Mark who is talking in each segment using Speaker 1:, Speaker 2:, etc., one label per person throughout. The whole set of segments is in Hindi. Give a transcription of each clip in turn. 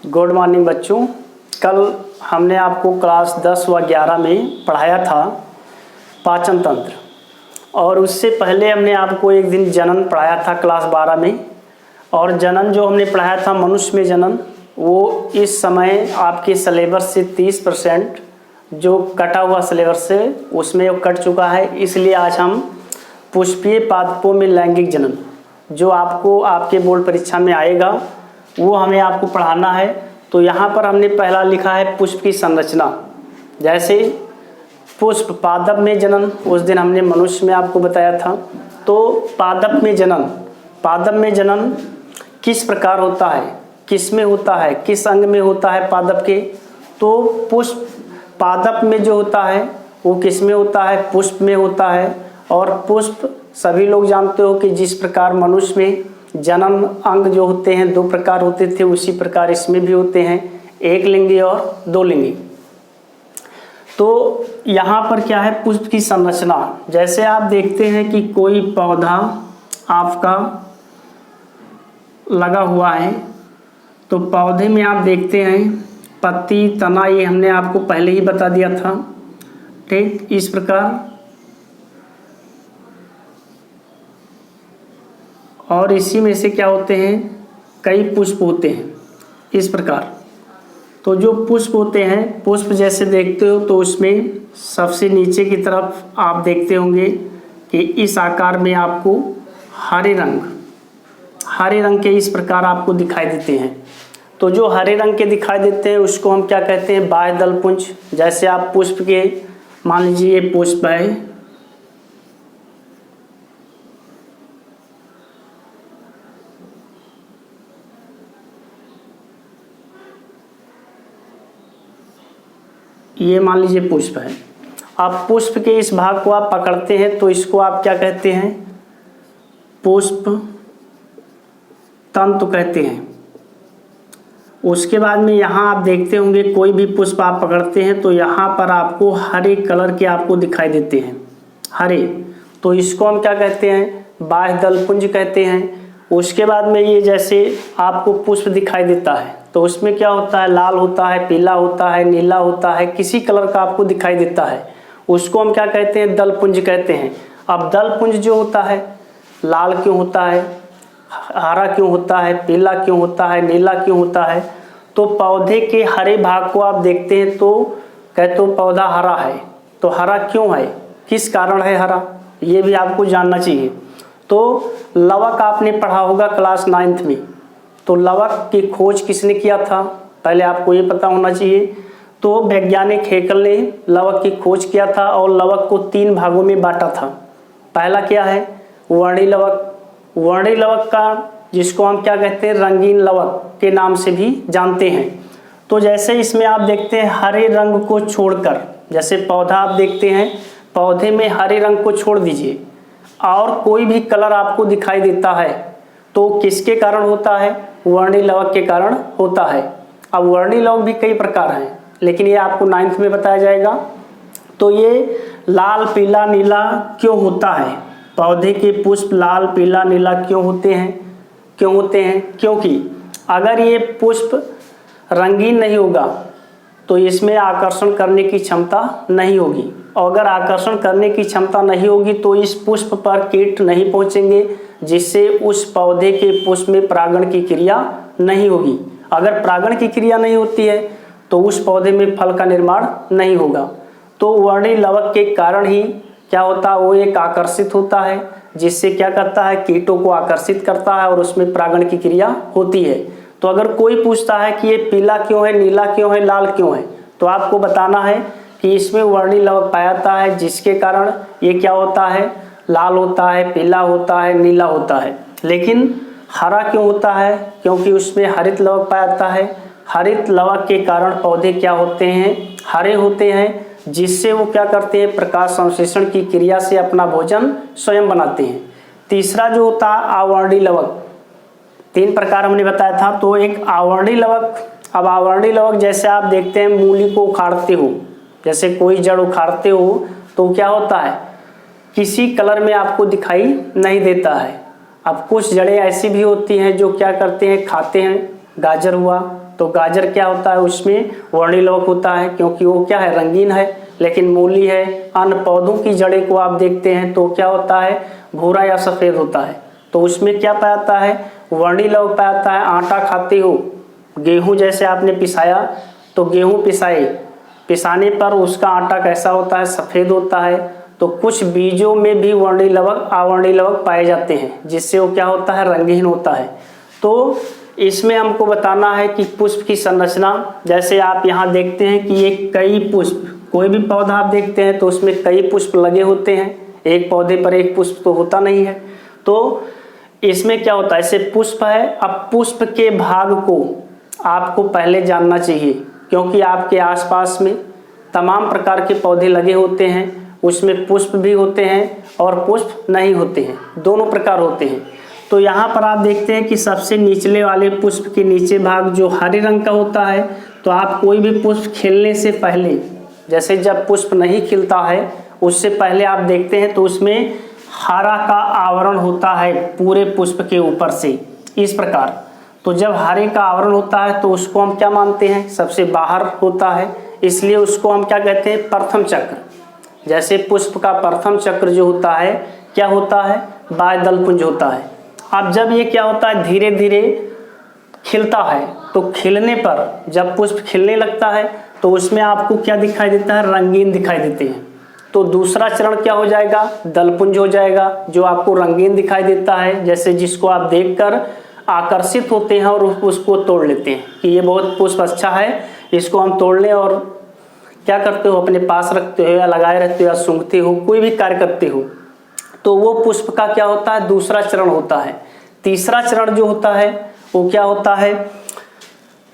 Speaker 1: गुड मॉर्निंग बच्चों। कल हमने आपको क्लास 10 व 11 में पढ़ाया था पाचन तंत्र, और उससे पहले हमने आपको एक दिन जनन पढ़ाया था क्लास 12 में। और जनन जो हमने पढ़ाया था मनुष्य में जनन, वो इस समय आपके सिलेबस से 30% जो कटा हुआ सिलेबस से उसमें वो कट चुका है। इसलिए आज हम पुष्पीय पादपों में लैंगिक जनन, जो आपको आपके बोर्ड परीक्षा में आएगा, वो हमें आपको पढ़ाना है। तो यहाँ पर हमने पहला लिखा है पुष्प की संरचना। जैसे पुष्प पादप में जनन, उस दिन हमने मनुष्य में आपको बताया था। तो पादप में जनन किस प्रकार होता है, किस में होता है, किस अंग में होता है पादप के। तो पुष्प पादप में जो होता है वो किस में होता है, पुष्प में होता है। और पुष्प सभी लोग जानते हो कि जिस प्रकार मनुष्य में जनन अंग जो होते हैं 2 प्रकार होते थे, उसी प्रकार इसमें भी होते हैं, एक लिंगी और 2 लिंगी। तो यहाँ पर क्या है, पुष्प की संरचना। जैसे आप देखते हैं कि कोई पौधा आपका लगा हुआ है, तो पौधे में आप देखते हैं पत्ती, तना, ये हमने आपको पहले ही बता दिया था। ठीक इस प्रकार, और इसी में से क्या होते हैं, कई पुष्प होते हैं इस प्रकार। तो जो पुष्प होते हैं, पुष्प जैसे देखते हो तो उसमें सबसे नीचे की तरफ आप देखते होंगे कि इस आकार में आपको हरे रंग के इस प्रकार आपको दिखाई देते हैं। तो जो हरे रंग के दिखाई देते हैं उसको हम क्या कहते हैं, बाह्य दल पुंज। जैसे आप पुष्प के, मान लीजिए ये पुष्प है, ये मान लीजिए पुष्प है। आप पुष्प के इस भाग को आप पकड़ते हैं तो इसको आप क्या कहते हैं, पुष्प तंतु कहते हैं। उसके बाद में यहाँ आप देखते होंगे कोई भी पुष्प आप पकड़ते हैं तो यहाँ पर आपको हरे कलर के आपको दिखाई देते हैं, हरे। तो इसको हम क्या कहते हैं, बाह्य दल पुंज कहते हैं। उसके बाद में ये जैसे आपको पुष्प दिखाई देता है तो उसमें क्या होता है, लाल होता है, पीला होता है, नीला होता है, किसी कलर का आपको दिखाई देता है, उसको हम क्या कहते हैं, दल पुंज कहते हैं। अब दल पुंज जो होता है, लाल क्यों होता है, हरा क्यों होता है, पीला क्यों होता है, नीला क्यों होता है। तो पौधे के हरे भाग को आप देखते हैं तो कहते हो पौधा हरा है। तो हरा क्यों है, किस कारण है हरा, ये भी आपको जानना चाहिए। तो लवक आपने पढ़ा होगा क्लास 9th में। तो लवक की खोज किसने किया था, पहले आपको ये पता होना चाहिए। तो वैज्ञानिक हेकल ने लवक की खोज किया था और लवक को 3 भागों में बांटा था। पहला क्या है, वर्णी लवक का, जिसको हम क्या कहते हैं, रंगीन लवक के नाम से भी जानते हैं। तो जैसे इसमें आप देखते हैं हरे रंग को छोड़कर, जैसे पौधा आप देखते हैं, पौधे में हरे रंग को छोड़ दीजिए और कोई भी कलर आपको दिखाई देता है तो किसके कारण होता है, वर्णी लवक के कारण होता है। अब वर्णी लवक भी कई प्रकार हैं, लेकिन ये आपको 9th में बताया जाएगा। तो ये लाल, पीला, नीला क्यों होता है, पौधे के पुष्प लाल, पीला, नीला क्यों होते हैं, क्योंकि अगर ये पुष्प रंगीन नहीं होगा तो इसमें आकर्षण करने की क्षमता नहीं होगी, और अगर आकर्षण करने की क्षमता नहीं होगी तो इस पुष्प पर कीट नहीं पहुंचेंगे, जिससे उस पौधे के पुष्प में परागण की क्रिया नहीं होगी। अगर परागण की क्रिया नहीं होती है तो उस पौधे में फल का निर्माण नहीं होगा। तो वर्णी लवक के कारण ही क्या होता है, वो एक आकर्षित होता है, जिससे क्या करता है, कीटों को आकर्षित करता है और उसमें परागण की क्रिया होती है। तो अगर कोई पूछता है कि ये पीला क्यों है, नीला क्यों है, लाल क्यों है, तो आपको बताना है कि इसमें वर्णी लवक पाया जाता है, जिसके कारण ये क्या होता है, लाल होता है, पीला होता है, नीला होता है। लेकिन हरा क्यों होता है, क्योंकि उसमें हरित लवक पाया जाता है। हरित लवक के कारण पौधे क्या होते हैं, हरे होते हैं, जिससे वो क्या करते हैं, प्रकाश संश्लेषण की क्रिया से अपना भोजन स्वयं बनाते हैं। तीसरा जो होता है आवर्णी लवक, 3 प्रकार हमने बताया था। तो एक आवर्णी लवक। अब आवर्णी लवक जैसे आप देखते हैं मूली को उखाड़ते हो, जैसे कोई जड़ उखाड़ते हो तो क्या होता है, किसी कलर में आपको दिखाई नहीं देता है। अब कुछ जड़ें ऐसी भी होती हैं जो क्या करते हैं, खाते हैं, गाजर हुआ, तो गाजर क्या होता है, उसमें वर्णिलवक होता है क्योंकि वो क्या है, रंगीन है। लेकिन मूली है, अन्य पौधों की जड़ें को आप देखते हैं तो क्या होता है, भूरा या सफेद होता है। तो उसमें क्या पाया जाता है, वर्णिलवक पाया जाता है। आटा खाते हो, गेहूं जैसे आपने पिसाया तो गेहूं पिसाने पर उसका आटा कैसा होता है, सफेद होता है। तो कुछ बीजों में भी वर्णिलवक अवर्णिलवक पाए जाते हैं जिससे वो क्या होता है, रंगहीन होता है। तो इसमें हमको बताना है कि पुष्प की संरचना, जैसे आप यहाँ देखते हैं कि ये कई पुष्प, कोई भी पौधा आप देखते हैं तो उसमें कई पुष्प लगे होते हैं, एक पौधे पर एक पुष्प तो होता नहीं है। तो इसमें क्या होता है, ऐसे पुष्प है। अब पुष्प के भाग को आपको पहले जानना चाहिए क्योंकि आपके आसपास में तमाम प्रकार के पौधे लगे होते हैं, उसमें पुष्प भी होते हैं और पुष्प नहीं होते हैं, दोनों प्रकार होते हैं। तो यहाँ पर आप देखते हैं कि सबसे निचले वाले पुष्प के नीचे भाग जो हरे रंग का होता है, तो आप कोई भी पुष्प खिलने से पहले, जैसे जब पुष्प नहीं खिलता है उससे पहले आप देखते हैं तो उसमें हरा का आवरण होता है पूरे पुष्प के ऊपर से, इस प्रकार। तो जब हरे का आवरण होता है तो उसको हम क्या मानते हैं, सबसे बाहर होता है, इसलिए उसको हम क्या कहते हैं, प्रथम चक्र। जैसे पुष्प का प्रथम चक्र जो होता है क्या होता है, बाह्य दलपुंज होता है। अब जब ये क्या होता है, धीरे धीरे खिलता है, तो खिलने पर जब पुष्प खिलने लगता है तो उसमें आपको क्या दिखाई देता है, रंगीन दिखाई देते हैं। तो दूसरा चरण क्या हो जाएगा, दलपुंज हो जाएगा, जो आपको रंगीन दिखाई देता है, जैसे जिसको आप देखकर आकर्षित होते हैं और उसको तोड़ लेते हैं कि ये बहुत पुष्प अच्छा है, इसको हम तोड़ लें, और क्या करते हो, अपने पास रखते हो या लगाए रहते हो या सूंघते हो, कोई भी कार्य करते हो। तो वो पुष्प का क्या होता है, दूसरा चरण होता है। तीसरा चरण जो होता है वो क्या होता है,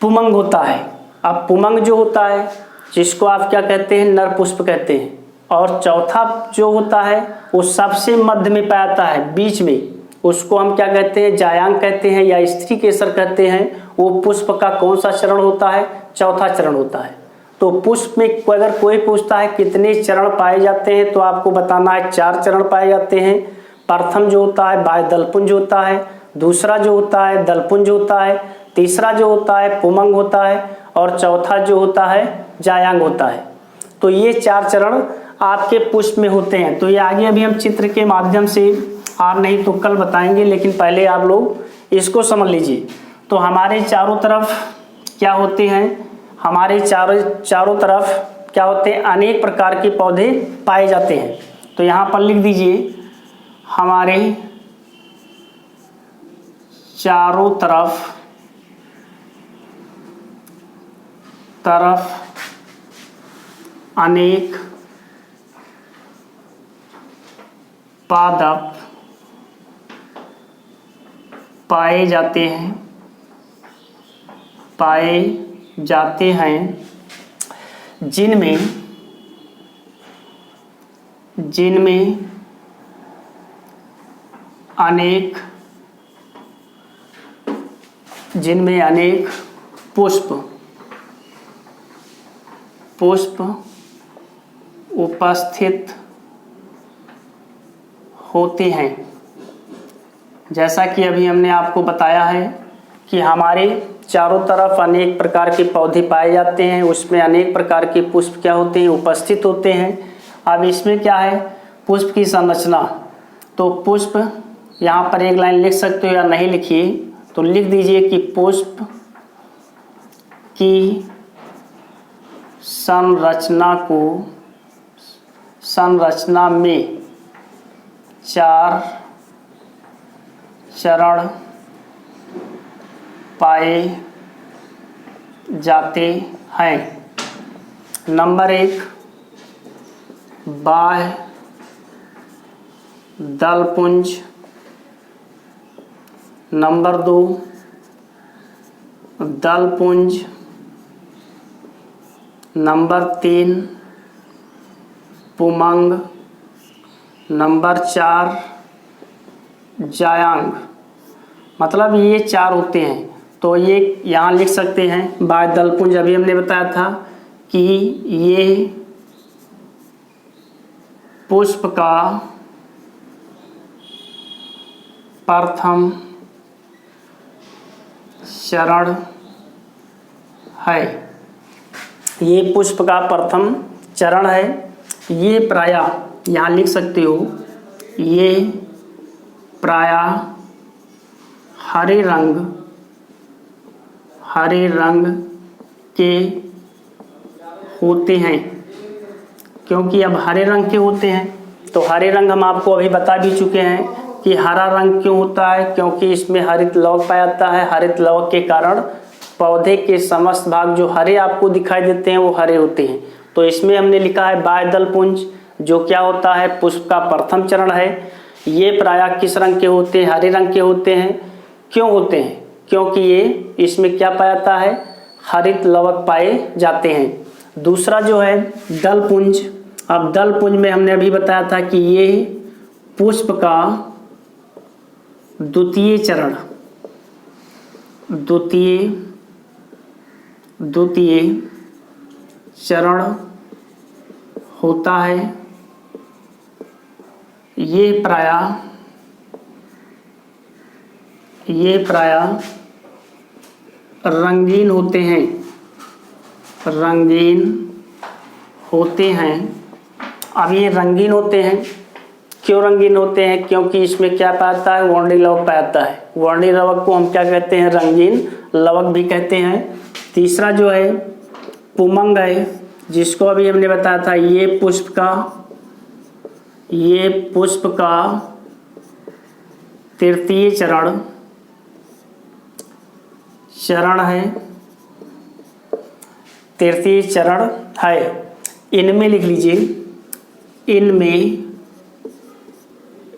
Speaker 1: पुमंग होता है। अब पुमंग जो होता है जिसको आप क्या कहते हैं, नर पुष्प कहते हैं। और चौथा जो होता है वो सबसे मध्य में पाया जाता है, बीच में, उसको हम क्या कहते हैं, जायांग कहते हैं या स्त्री केसर कहते हैं। वो पुष्प का कौन सा चरण होता है, चौथा चरण होता है। तो पुष्प में अगर कोई पूछता है कितने चरण पाए जाते हैं तो आपको बताना है 4 चरण पाए जाते हैं। प्रथम जो होता है बाह्य दलपुंज होता है, दूसरा जो होता है दलपुंज होता है, तीसरा जो होता है पुमंग होता है, और चौथा जो होता है जायांग होता है। तो ये 4 चरण आपके पुष्प में होते हैं। तो ये आगे अभी हम चित्र के माध्यम से, आज नहीं तो कल बताएंगे, लेकिन पहले आप लोग इसको समझ लीजिए। तो हमारे चारों तरफ क्या होते हैं, हमारे चारों तरफ क्या होते हैं, अनेक प्रकार के पौधे पाए जाते हैं। तो यहाँ पर लिख दीजिए, हमारे चारों तरफ अनेक पादप पाए जाते हैं जिनमें अनेक पुष्प उपस्थित होते हैं। जैसा कि अभी हमने आपको बताया है कि हमारे चारों तरफ अनेक प्रकार के पौधे पाए जाते हैं, उसमें अनेक प्रकार के पुष्प क्या होते हैं, उपस्थित होते हैं। अब इसमें क्या है, पुष्प की संरचना। तो पुष्प, यहाँ पर एक लाइन लिख सकते हो या नहीं लिखिए तो लिख दीजिए कि पुष्प की संरचना में 4 चरण पाए जाते हैं। नंबर 1 बाह्य दलपुंज, नंबर 2 दलपुंज, नंबर 3 पुमंग, नंबर 4 जायांग। मतलब ये 4 होते हैं। तो ये यहाँ लिख सकते हैं बाह्य दलपुंज, अभी हमने बताया था कि ये पुष्प का प्रथम चरण है। ये पुष्प का प्रथम चरण है। ये प्रायः यहाँ लिख सकते हो, ये प्रायः हरे रंग के होते हैं। क्योंकि अब हरे रंग के होते हैं, तो हरे रंग हम आपको अभी बता भी चुके हैं कि हरा रंग क्यों होता है, क्योंकि इसमें हरित लवक पाया जाता है। हरित लवक के कारण पौधे के समस्त भाग जो हरे आपको दिखाई देते हैं वो हरे होते हैं। तो इसमें हमने लिखा है बाह्यदल पुंज, जो क्या होता है, पुष्प का प्रथम चरण है। ये प्रायः किस रंग के होते हैं, हरे रंग के होते हैं। क्यों होते हैं, क्योंकि ये इसमें क्या पाया जाता है, हरित लवक पाए जाते हैं। दूसरा जो है दल पुंज। अब दल पुंज में हमने अभी बताया था कि ये पुष्प का द्वितीय चरण होता है। ये प्रायः रंगीन होते हैं। अब ये रंगीन होते हैं, क्यों रंगीन होते हैं, क्योंकि इसमें क्या पाता है, वर्णी लवक पाता है। वर्णी लवक को हम क्या कहते हैं, रंगीन लवक भी कहते हैं। तीसरा जो है पुमंग है, जिसको अभी हमने बताया था, ये पुष्प का तृतीय चरण है, तृतीय चरण है। इनमें लिख लीजिए,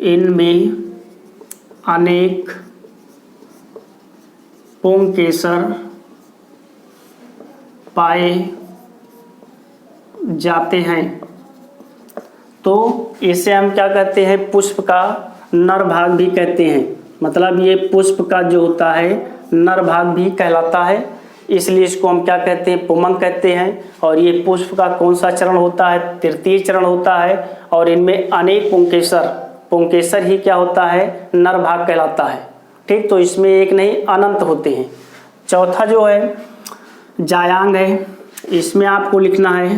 Speaker 1: इनमें अनेक पुंकेसर पाए जाते हैं। तो इसे हम क्या कहते हैं, पुष्प का नर भाग भी कहते हैं। मतलब ये पुष्प का जो होता है नर भाग भी कहलाता है, इसलिए इसको हम क्या कहते हैं, पुमंग कहते हैं। और ये पुष्प का कौन सा चरण होता है, तृतीय चरण होता है। और इनमें अनेक पुंकेसर ही क्या होता है, नर भाग कहलाता है। ठीक, तो इसमें एक नहीं अनंत होते हैं। चौथा जो है जायांग है, इसमें आपको लिखना है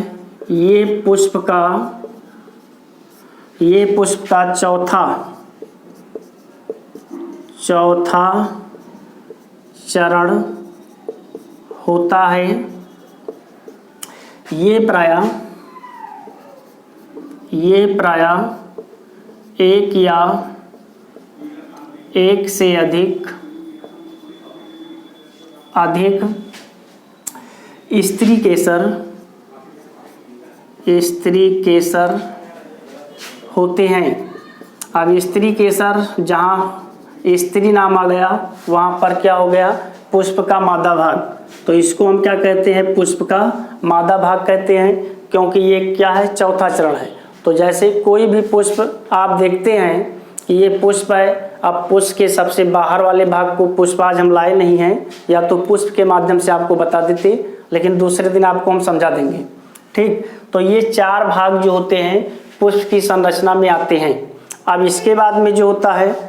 Speaker 1: ये पुष्प का चौथा चरण होता है। ये प्रायः एक या एक से अधिक स्त्री केसर होते हैं। अब स्त्री केसर, जहाँ स्त्री नाम आ गया वहाँ पर क्या हो गया, पुष्प का मादा भाग। तो इसको हम क्या कहते हैं, पुष्प का मादा भाग कहते हैं, क्योंकि ये क्या है, चौथा चरण है। तो जैसे कोई भी पुष्प आप देखते हैं कि ये पुष्प है, अब पुष्प के सबसे बाहर वाले भाग को पुष्प आज हम लाए नहीं हैं, या तो पुष्प के माध्यम से आपको बता देते, लेकिन दूसरे दिन आपको हम समझा देंगे। ठीक, तो ये चार भाग जो होते हैं पुष्प की संरचना में आते हैं। अब इसके बाद में जो होता है,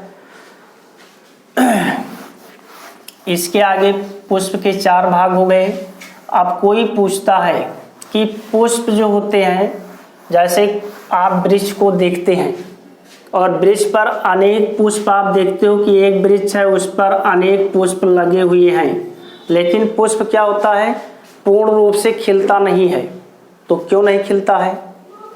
Speaker 1: इसके आगे पुष्प के चार भाग हो गए। अब कोई पूछता है कि पुष्प जो होते हैं, जैसे आप वृक्ष को देखते हैं और वृक्ष पर अनेक पुष्प आप देखते हो कि एक वृक्ष है उस पर अनेक पुष्प लगे हुए हैं, लेकिन पुष्प क्या होता है, पूर्ण रूप से खिलता नहीं है। तो क्यों नहीं खिलता है,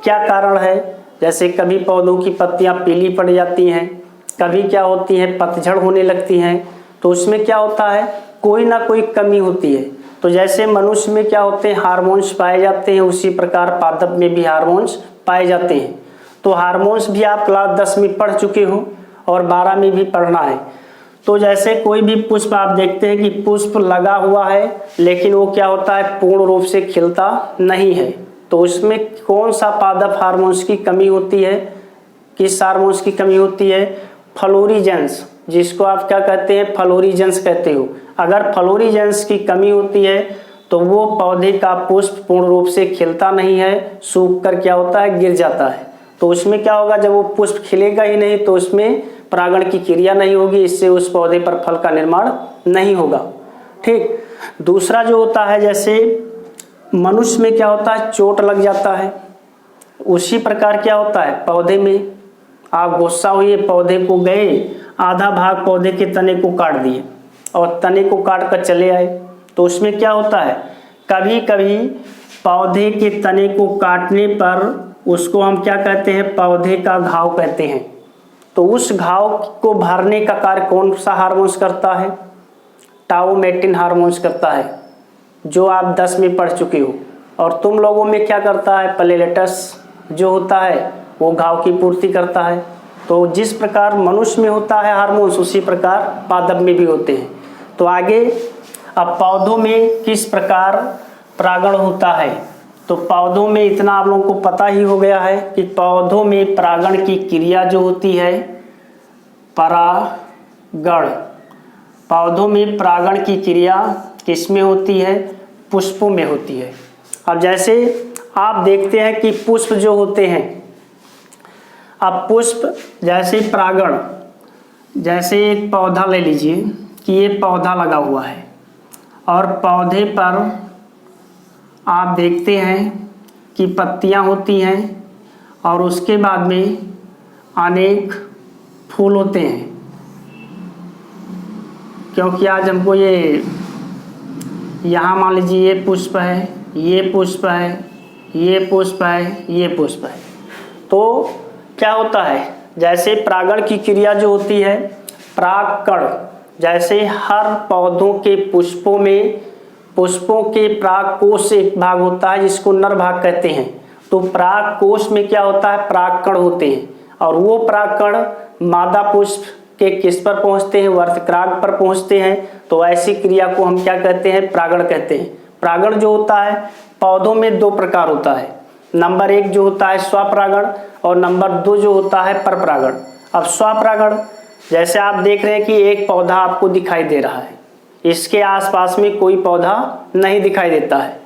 Speaker 1: क्या कारण है? जैसे कभी पौधों की पत्तियां पीली पड़ जाती हैं, कभी क्या होती हैं, पतझड़ होने लगती हैं, तो उसमें क्या होता है, कोई ना कोई कमी होती है। तो जैसे मनुष्य में क्या होते हैं, हार्मोन्स पाए जाते हैं, उसी प्रकार पादप में भी हार्मोन्स पाए जाते हैं। तो हार्मोन्स भी आप क्लास 10 में पढ़ चुके हो और 12 में भी पढ़ना है। तो जैसे कोई भी पुष्प आप देखते हैं कि पुष्प लगा हुआ है, लेकिन वो क्या होता है, पूर्ण रूप से खिलता नहीं है। तो उसमें कौन सा पादप हार्मोन्स की कमी होती है, किस हार्मोन्स की कमी होती है? फ्लोरीजेंस, जिसको आप क्या कहते हैं, फ्लोरीजेंस कहते हो। अगर फ्लोरीजेंस की कमी होती है तो वो पौधे का पुष्प पूर्ण रूप से खिलता नहीं है, सूख कर क्या होता है, गिर जाता है। तो उसमें क्या होगा, जब वो पुष्प खिलेगा ही नहीं तो उसमें परागण की क्रिया नहीं होगी, इससे उस पौधे पर फल का निर्माण नहीं होगा। ठीक, दूसरा जो होता है, जैसे मनुष्य में क्या होता है, चोट लग जाता है, उसी प्रकार क्या होता है पौधे में, आप गुस्सा हुए, पौधे को गए, आधा भाग पौधे के तने को काट दिए और तने को काट कर चले आए, तो उसमें क्या होता है, कभी कभी पौधे के तने को काटने पर उसको हम क्या कहते हैं, पौधे का घाव कहते हैं। तो उस घाव को भरने का कार्य कौन सा हार्मोन्स करता है, टाउमेटिन हार्मोन्स करता है, जो आप 10 में पढ़ चुके हो। और तुम लोगों में क्या करता है, प्लेलेटस जो होता है वो घाव की पूर्ति करता है। तो जिस प्रकार मनुष्य में होता है हार्मोन्स, उसी प्रकार पादप में भी होते हैं। तो आगे अब पौधों में किस प्रकार परागण होता है, तो पौधों में इतना आप लोगों को पता ही हो गया है कि पौधों में परागण की क्रिया जो होती है परागण, पौधों में परागण की क्रिया किसमें होती है, पुष्पों में होती है। अब जैसे आप देखते हैं कि पुष्प जो होते हैं, अब पुष्प जैसे परागण, जैसे एक पौधा ले लीजिए कि ये पौधा लगा हुआ है और पौधे पर आप देखते हैं कि पत्तियां होती हैं और उसके बाद में अनेक फूल होते हैं। क्योंकि आज हमको ये यहाँ मान लीजिए ये पुष्प है, ये पुष्प है, ये पुष्प है, ये पुष्प है। तो क्या होता है, जैसे परागण की क्रिया जो होती है, परागकण, जैसे हर पौधों के पुष्पों में पुष्पों के परागकोश एक भाग होता है जिसको नर भाग कहते हैं। तो परागकोश में क्या होता है, परागकण होते हैं और वो परागकण मादा पुष्प के किस पर पहुंचते हैं, वर्तक्राग पर पहुंचते हैं। तो ऐसी क्रिया को हम क्या कहते हैं, परागण कहते हैं। परागण जो होता है पौधों में 2 प्रकार होता है, नंबर 1 जो होता है स्वपरागण और नंबर 2 जो होता है परपरागण। अब स्वपरागण, जैसे आप देख रहे हैं कि एक पौधा आपको दिखाई दे रहा है, इसके आसपास में कोई पौधा नहीं दिखाई देता है।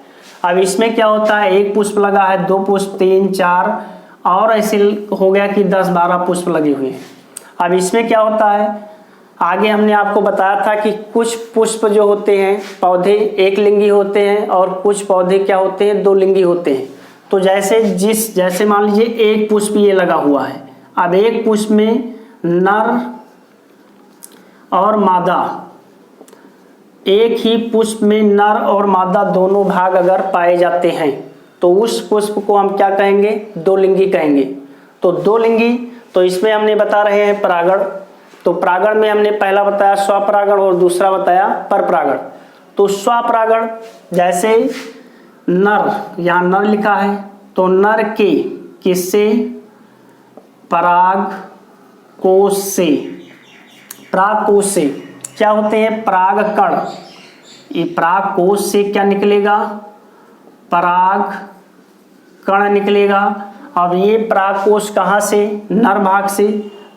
Speaker 1: अब इसमें क्या होता है, एक पुष्प लगा है, 2 पुष्प, 3, 4 और ऐसे हो गया कि 10-12 पुष्प लगे हुए हैं। अब इसमें क्या होता है, आगे हमने आपको बताया था कि कुछ पुष्प जो होते हैं पौधे एक लिंगी होते हैं और कुछ पौधे क्या होते हैं, 2 लिंगी होते हैं। तो जैसे मान लीजिए एक पुष्प ये लगा हुआ है, अब एक पुष्प में नर और मादा, एक ही पुष्प में नर और मादा दोनों भाग अगर पाए जाते हैं तो उस पुष्प को हम क्या कहेंगे, 2 लिंगी कहेंगे। तो 2 लिंगी, तो इसमें हमने बता रहे हैं परागण। तो परागण में हमने पहला बताया स्वपरागण और दूसरा बताया परपरागण। तो स्वपरागण, जैसे नर, यहाँ नर लिखा है, तो नर के किससे, पराग कोश से, पराग कोश से क्या होते हैं, पराग कण। ये पराग कोश से क्या निकलेगा, पराग कण निकलेगा। अब ये पराग कोश कहाँ से, नर भाग से।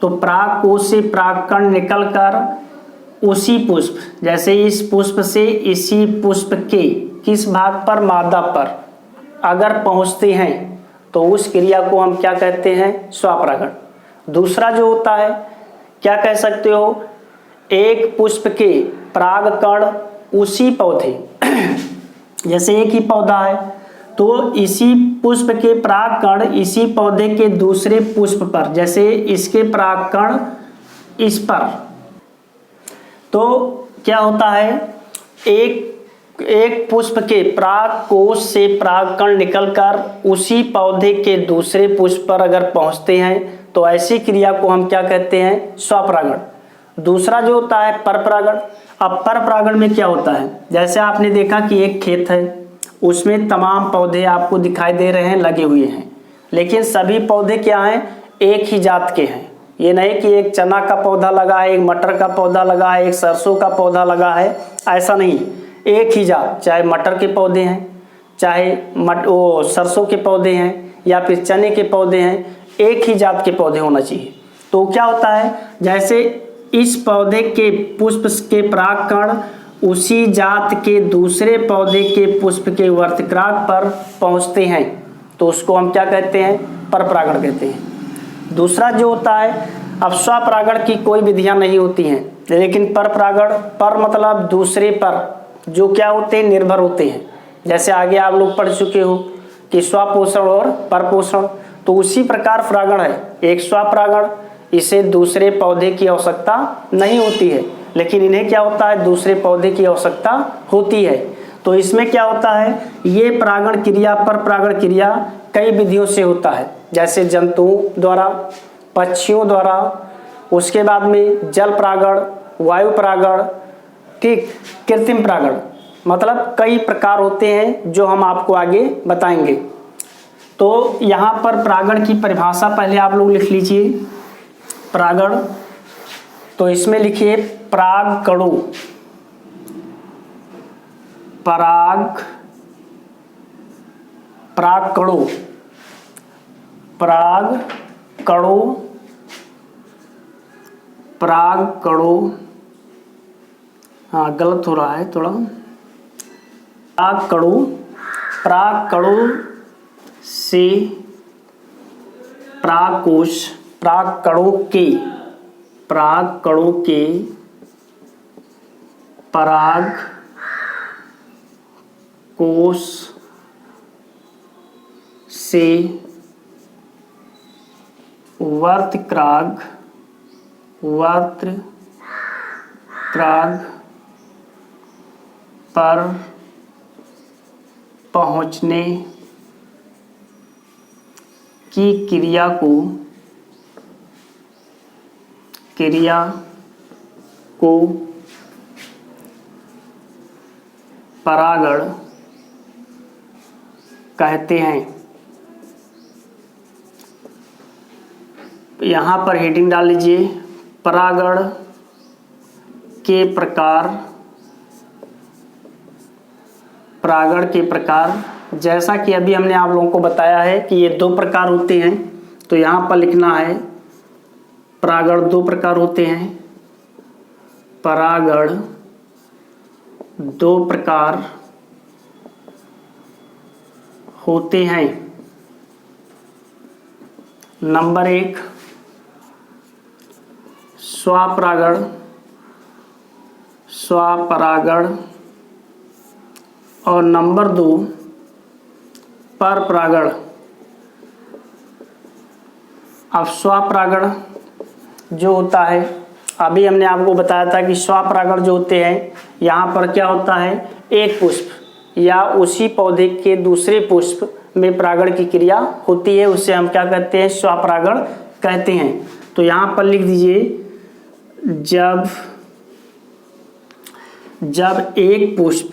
Speaker 1: तो पराग कोश से पराग कण निकलकर उसी पुष्प, जैसे इस पुष्प से इसी पुष्प के किस भाग पर, मादा पर अगर पहुंचते हैं तो उस क्रिया को हम क्या कहते हैं, स्वपरागण। दूसरा जो होता है, क्या कह सकते हो, एक पुष्प के परागकण उसी पौधे जैसे एक ही पौधा है तो इसी पुष्प के परागकण इसी पौधे के दूसरे पुष्प पर, जैसे इसके परागकण इस पर, तो क्या होता है, एक पुष्प के परागकोश से परागकण निकलकर उसी पौधे के दूसरे पुष्प पर अगर पहुंचते हैं तो ऐसी क्रिया को हम क्या कहते हैं, स्वपरागण। दूसरा जो होता है परपरागण। अब परपरागण में क्या होता है, जैसे आपने देखा कि एक खेत है, उसमें तमाम पौधे आपको दिखाई दे रहे हैं, लगे हुए हैं, लेकिन सभी पौधे क्या हैं, एक ही जात के हैं। ये नहीं कि एक चना का पौधा लगा है, एक मटर का पौधा लगा है, एक सरसों का पौधा लगा है, ऐसा नहीं, एक ही जात, चाहे मटर के पौधे हैं, चाहे सरसों के पौधे हैं या फिर चने के पौधे हैं, एक ही जात के पौधे होना चाहिए। तो क्या होता है, जैसे इस पौधे के पुष्प के परागकण उसी जात के दूसरे पौधे के पुष्प के वर्तक्राग पर पहुंचते हैं तो उसको हम क्या कहते हैं, परपरागण कहते हैं। दूसरा जो होता है, अब स्वपरागण की कोई विधियां नहीं होती हैं, लेकिन परपरागण, पर मतलब दूसरे पर, जो क्या होते हैं, निर्भर होते हैं। जैसे आगे आप लोग पढ़ चुके हो कि स्वपोषण और परपोषण, तो उसी प्रकार परागण है। एक स्वपरागण, इसे दूसरे पौधे की आवश्यकता नहीं होती है, लेकिन इन्हें क्या होता है, दूसरे पौधे की आवश्यकता होती है। तो इसमें क्या होता है, ये परागण क्रिया, पर परागण क्रिया कई विधियों से होता है, जैसे जंतुओं द्वारा, पक्षियों द्वारा, उसके बाद में जल परागण, वायु परागण, ठीक, कृत्रिम परागण, मतलब कई प्रकार होते हैं जो हम आपको आगे बताएंगे। तो यहाँ पर परागण की परिभाषा पहले आप लोग लिख लीजिए। परागण, तो इसमें लिखिए परागकणों, परागकणों, परागकणों, हाँ गलत हो रहा है थोड़ा, परागकणों से परागकोश, परागकणों के परागकोश से वर्तक्राग पर पहुंचने की क्रिया को परागण कहते हैं। यहाँ पर हेडिंग डाल लीजिए, परागण के प्रकार, जैसा कि अभी हमने आप लोगों को बताया है कि ये 2 प्रकार होते हैं। तो यहाँ पर लिखना है परागण 2 प्रकार होते हैं, परागण 2 प्रकार होते हैं। नंबर 1 स्वपरागण, और नंबर 2 परपरागण। अब स्वपरागण जो होता है, अभी हमने आपको बताया था कि स्वपरागण जो होते हैं, यहाँ पर क्या होता है, एक पुष्प या उसी पौधे के दूसरे पुष्प में परागण की क्रिया होती है, उससे हम क्या कहते हैं, स्वपरागण कहते हैं। तो यहाँ पर लिख दीजिए, जब एक पुष्प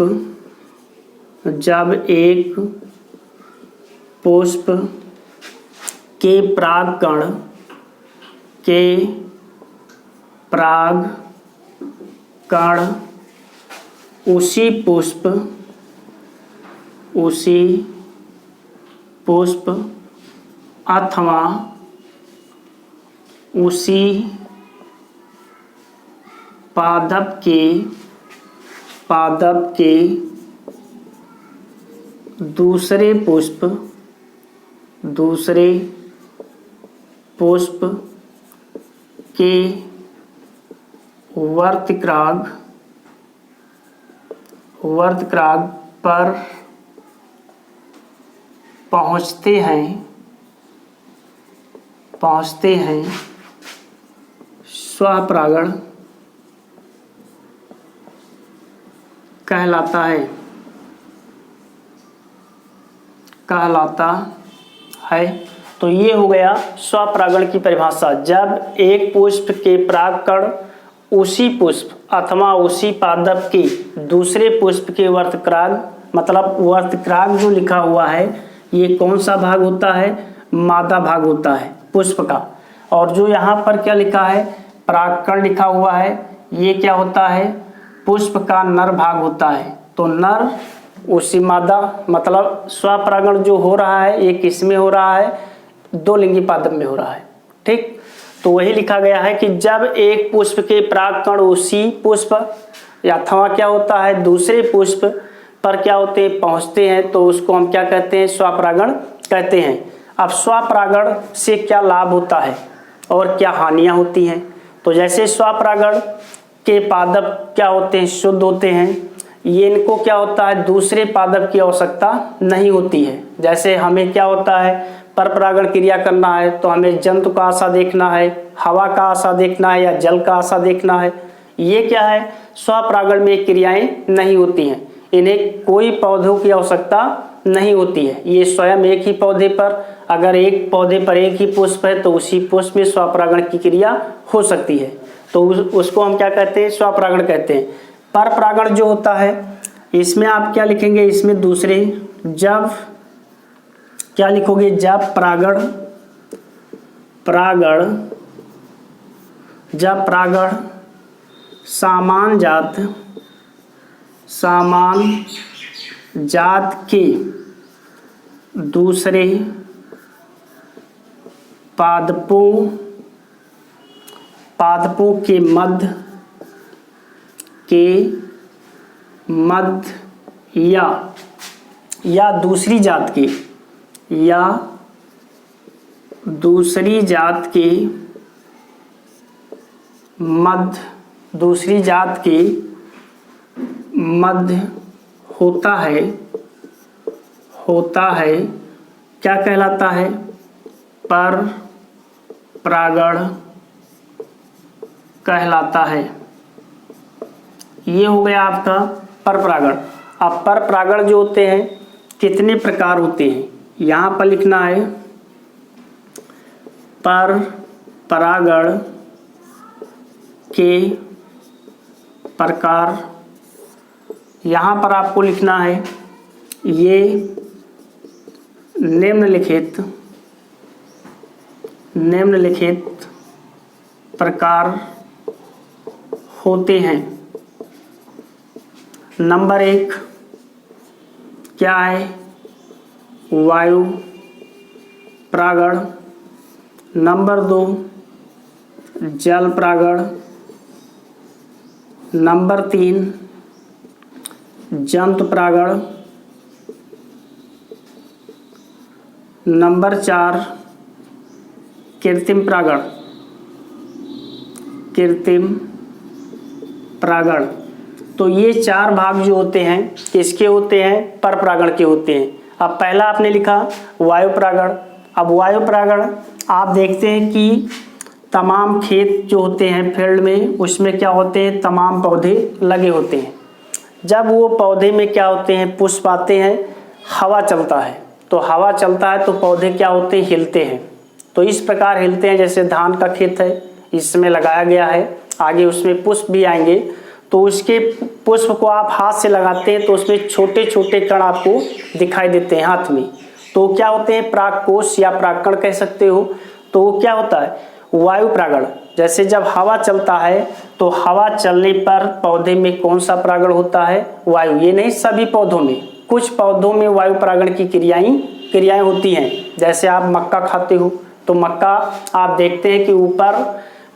Speaker 1: के परागकण उसी पुष्प अथवा उसी पादप के दूसरे पुष्प के वर्तक्राग पर पहुँचते हैं स्वपरागण कहलाता है। तो ये हो गया स्वपरागण की परिभाषा। जब एक पुष्प के परागकण उसी पुष्प अथवा उसी पादप के दूसरे पुष्प के वर्तक्राग, मतलब वर्तक्राग जो लिखा हुआ है ये कौन सा भाग होता है, मादा भाग होता है पुष्प का। और जो यहाँ पर क्या लिखा है, परागकण लिखा हुआ है, ये क्या होता है, पुष्प का नर भाग होता है। तो नर उसी मादा, मतलब स्वपरागण जो हो रहा है ये किस में हो रहा है, 2 लिंगी पादप में हो रहा है। ठीक, तो वही लिखा गया है कि जब एक पुष्प के परागकण उसी पुष्प अथवा क्या होता है दूसरे पुष्प पर क्या होते हैं, पहुंचते हैं, तो उसको हम क्या कहते हैं, स्वपरागण कहते हैं। अब स्वपरागण से क्या लाभ होता है और क्या हानियां होती हैं। तो जैसे स्वपरागण के पादप क्या होते हैं, शुद्ध होते हैं, ये इनको क्या होता है, दूसरे पादप की आवश्यकता नहीं होती है। जैसे हमें क्या होता है, पर परागण क्रिया करना है तो हमें जंतु का आशा देखना है, हवा का आशा देखना है या जल का आशा देखना है। ये क्या है, स्वपरागण में क्रियाएं नहीं होती हैं, इन्हें कोई पौधों की आवश्यकता नहीं होती है। ये स्वयं एक ही पौधे पर, अगर एक पौधे पर एक ही पुष्प है तो उसी पुष्प में स्वपरागण की क्रिया हो सकती है, तो उसको हम क्या कहते हैं, स्वपरागण कहते हैं। पर परागण जो होता है, इसमें आप क्या लिखेंगे, इसमें दूसरे जब क्या लिखोगे, जब परागण समान जात के दूसरे पादपों के मध्य या दूसरी जात के मध्य होता है क्या कहलाता है, पर परागण कहलाता है। ये हो गया आपका पर परागण। अब पर परागण जो होते हैं कितने प्रकार होते हैं, यहाँ पर लिखना है पर परागण के प्रकार। यहाँ पर आपको लिखना है ये निम्नलिखित प्रकार होते हैं। नंबर 1 क्या है, वायु परागण। नंबर 2 जल परागण। नंबर 3 जंतु परागण। नंबर 4 कृत्रिम परागण। तो ये 4 भाग जो होते हैं किसके होते हैं, पर परागण के होते हैं। अब पहला आपने लिखा वायु परागण। अब वायु परागण आप देखते हैं कि तमाम खेत जो होते हैं फील्ड में, उसमें क्या होते हैं, तमाम पौधे लगे होते हैं। जब वो पौधे में क्या होते हैं, पुष्प आते हैं, हवा चलता है, तो हवा चलता है तो पौधे क्या होते हैं, हिलते हैं। तो इस प्रकार हिलते हैं, जैसे धान का खेत है, इसमें लगाया गया है, आगे उसमें पुष्प भी आएंगे, तो उसके पुष्प को आप हाथ से लगाते हैं तो उसमें छोटे छोटे कण आपको दिखाई देते हैं हाथ में, तो क्या होते हैं, परागकोश या परागकण कह सकते हो। तो वो क्या होता है, वायु परागण। जैसे जब हवा चलता है तो हवा चलने पर पौधे में कौन सा परागण होता है, वायु। ये नहीं सभी पौधों में, कुछ पौधों में वायु परागण की क्रियाएं होती हैं। जैसे आप मक्का खाते हो तो मक्का आप देखते हैं कि ऊपर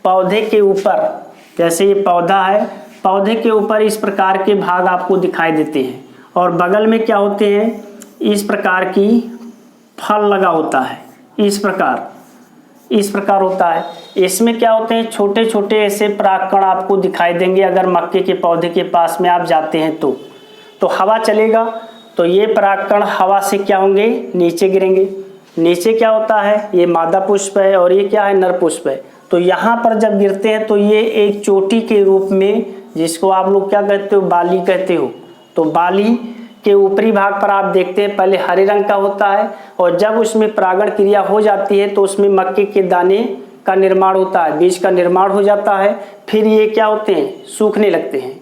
Speaker 1: पौधे के ऊपर, जैसे ये पौधा है, पौधे के ऊपर इस प्रकार के भाग आपको दिखाई देते हैं, और बगल में क्या होते हैं, इस प्रकार की फल लगा होता है, इस प्रकार होता है। इसमें क्या होते हैं, छोटे छोटे ऐसे परागकण आपको दिखाई देंगे। अगर मक्के के पौधे के पास में आप जाते हैं तो हवा चलेगा तो ये परागकण हवा से क्या होंगे, नीचे गिरेंगे। नीचे क्या होता है, ये मादा पुष्प है और ये क्या है, नर पुष्प है। तो यहाँ पर जब गिरते हैं तो ये एक चोटी के रूप में, जिसको आप लोग क्या कहते हो, बाली कहते हो। तो बाली के ऊपरी भाग पर आप देखते हैं पहले हरे रंग का होता है, और जब उसमें परागण क्रिया हो जाती है तो उसमें मक्के के दाने का निर्माण होता है, बीज का निर्माण हो जाता है। फिर ये क्या होते हैं, सूखने लगते हैं।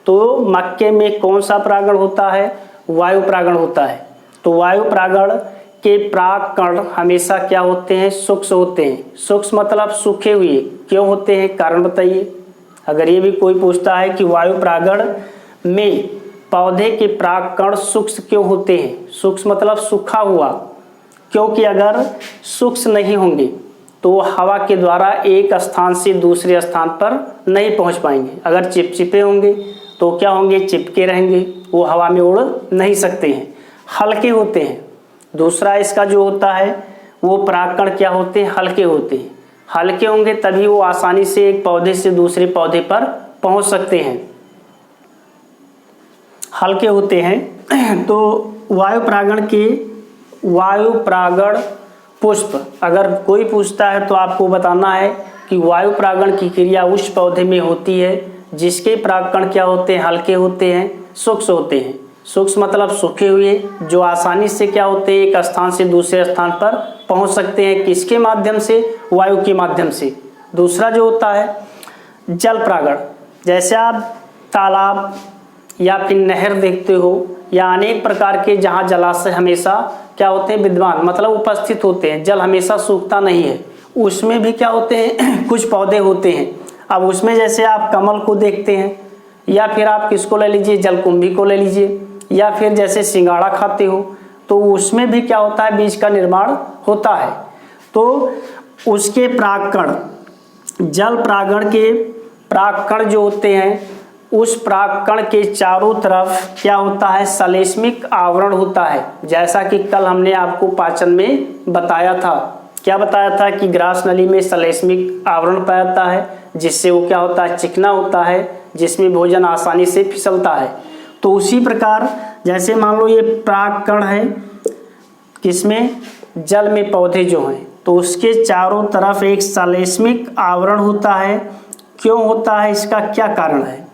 Speaker 1: तो मक्के में कौन सा परागण होता है, वायु परागण होता है। तो वायु परागण के परागकण हमेशा क्या होते हैं, सूक्ष्म होते हैं। सूक्ष्म मतलब सूखे हुए। क्यों होते हैं, कारण बताइए। अगर ये भी कोई पूछता है कि वायु परागण में पौधे के परागकण सूक्ष्म क्यों होते हैं, सूक्ष्म मतलब सूखा हुआ, क्योंकि अगर सूक्ष्म नहीं होंगे तो वो हवा के द्वारा एक स्थान से दूसरे स्थान पर नहीं पहुंच पाएंगे। अगर चिपचिपे होंगे तो क्या होंगे, चिपके रहेंगे, वो हवा में उड़ नहीं सकते हैं। हल्के होते हैं। दूसरा इसका जो होता है वो परागकण क्या होते हैं, हल्के होते हैं। हल्के होंगे तभी वो आसानी से एक पौधे से दूसरे पौधे पर पहुंच सकते हैं। हल्के होते हैं। तो वायु परागण पुष्प, अगर कोई पूछता है तो आपको बताना है कि वायु परागण की क्रिया उस पौधे में होती है जिसके परागकण क्या होते हैं, हल्के होते हैं, सूक्ष्म होते हैं। सूक्ष्म मतलब सूखे हुए, जो आसानी से क्या होते हैं, एक स्थान से दूसरे स्थान पर पहुंच सकते हैं। किसके माध्यम से? वायु के माध्यम से। दूसरा जो होता है जल परागण, जैसे आप तालाब या फिर नहर देखते हो या अनेक प्रकार के जहाँ जलाशय हमेशा क्या होते हैं, विद्यमान मतलब उपस्थित होते हैं, जल हमेशा सूखता नहीं है, उसमें भी क्या होते हैं कुछ पौधे होते हैं। अब उसमें जैसे आप कमल को देखते हैं या फिर आप किसको ले लीजिए, जलकुंभी को ले लीजिए, या फिर जैसे सिंगाड़ा खाते हो तो उसमें भी क्या होता है, बीज का निर्माण होता है। तो उसके परागकण, जल परागण के परागकण जो होते हैं, उस परागकण के चारों तरफ क्या होता है, श्लेष्मिक आवरण होता है। जैसा कि कल हमने आपको पाचन में बताया था, क्या बताया था कि ग्रास नली में श्लेष्मिक आवरण पाया जाता है, जिससे वो क्या होता है, चिकना होता है, जिसमें भोजन आसानी से फिसलता है। तो उसी प्रकार जैसे मान लो ये परागकण है, किसमें, जल में पौधे जो हैं, तो उसके चारों तरफ एक श्लेष्मिक आवरण होता है। क्यों होता है, इसका क्या कारण है,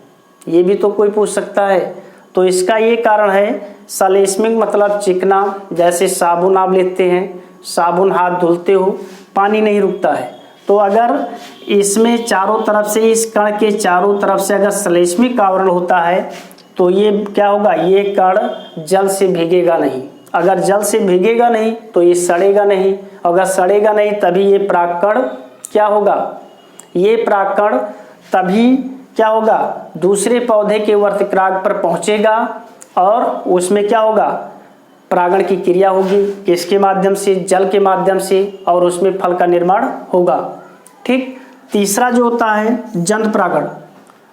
Speaker 1: ये भी तो कोई पूछ सकता है। तो इसका ये कारण है, श्लेष्मिक मतलब चिकना, जैसे साबुन आप लेते हैं, साबुन हाथ धुलते हो, पानी नहीं रुकता है। तो अगर इसमें चारों तरफ से, इस कण के चारों तरफ से अगर श्लेष्मिक आवरण होता है तो ये क्या होगा, ये कण जल से भीगेगा नहीं। अगर जल से भीगेगा नहीं तो ये सड़ेगा नहीं, अगर सड़ेगा नहीं तभी ये परागकण क्या होगा, ये परागकण तभी क्या होगा, दूसरे पौधे के वर्तिक्राग पर पहुंचेगा और उसमें क्या होगा, परागण की क्रिया होगी। किसके माध्यम से, जल के माध्यम से, और उसमें फल का निर्माण होगा। ठीक। तीसरा जो होता है जंतु परागण।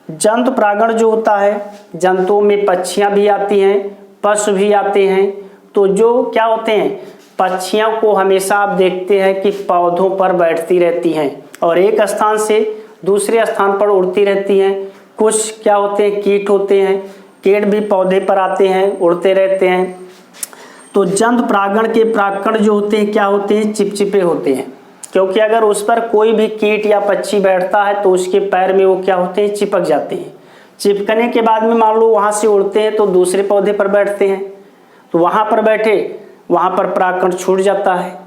Speaker 1: जंतु परागण जो होता है, जंतुओं में पक्षियां भी आती हैं, पशु भी आते हैं। तो जो क्या होते हैं, पक्षियों को हमेशा आप देखते हैं कि पौधों पर बैठती रहती हैं और एक स्थान से दूसरे स्थान पर उड़ती रहती हैं। कुछ क्या होते हैं, कीट होते हैं, कीट भी पौधे पर आते हैं, उड़ते रहते हैं। तो जंतु परागण के परागकण जो होते हैं क्या होते हैं, चिपचिपे होते हैं, क्योंकि अगर उस पर कोई भी कीट या पक्षी बैठता है तो उसके पैर में वो क्या होते हैं, चिपक जाते हैं। चिपकने के बाद में मान लो वहाँ से उड़ते हैं तो दूसरे पौधे पर बैठते हैं, तो वहाँ पर बैठे, वहाँ पर परागकण छूट जाता है।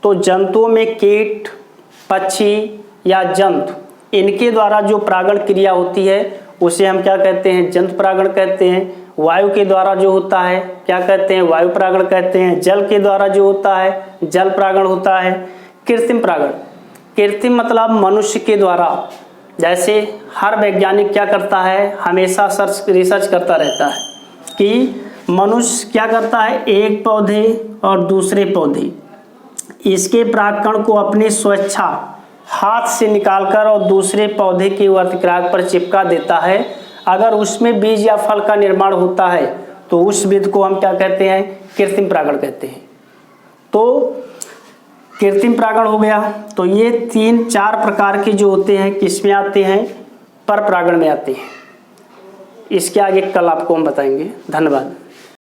Speaker 1: तो जंतुओं में कीट, पक्षी या जंतु, इनके द्वारा जो परागण क्रिया होती है उसे हम क्या कहते हैं, जंतु परागण कहते हैं। वायु के द्वारा जो होता है क्या कहते हैं, वायु परागण कहते हैं। जल के द्वारा जो होता है जल परागण होता है। कृत्रिम परागण, कृत्रिम मतलब मनुष्य के द्वारा, जैसे हर वैज्ञानिक क्या करता है, हमेशा रिसर्च करता रहता है कि मनुष्य क्या करता है, एक पौधे और दूसरे पौधे, इसके परागकण को अपने स्वेच्छा हाथ से निकालकर और दूसरे पौधे के वर्तिक्राग पर चिपका देता है। अगर उसमें बीज या फल का निर्माण होता है तो उस विधि को हम क्या कहते हैं, कृत्रिम परागण कहते हैं। तो कृत्रिम परागण हो गया। तो ये 3-4 प्रकार के जो होते हैं किसमें आते हैं, पर परागण में आते हैं। इसके आगे कल आपको हम बताएंगे। धन्यवाद।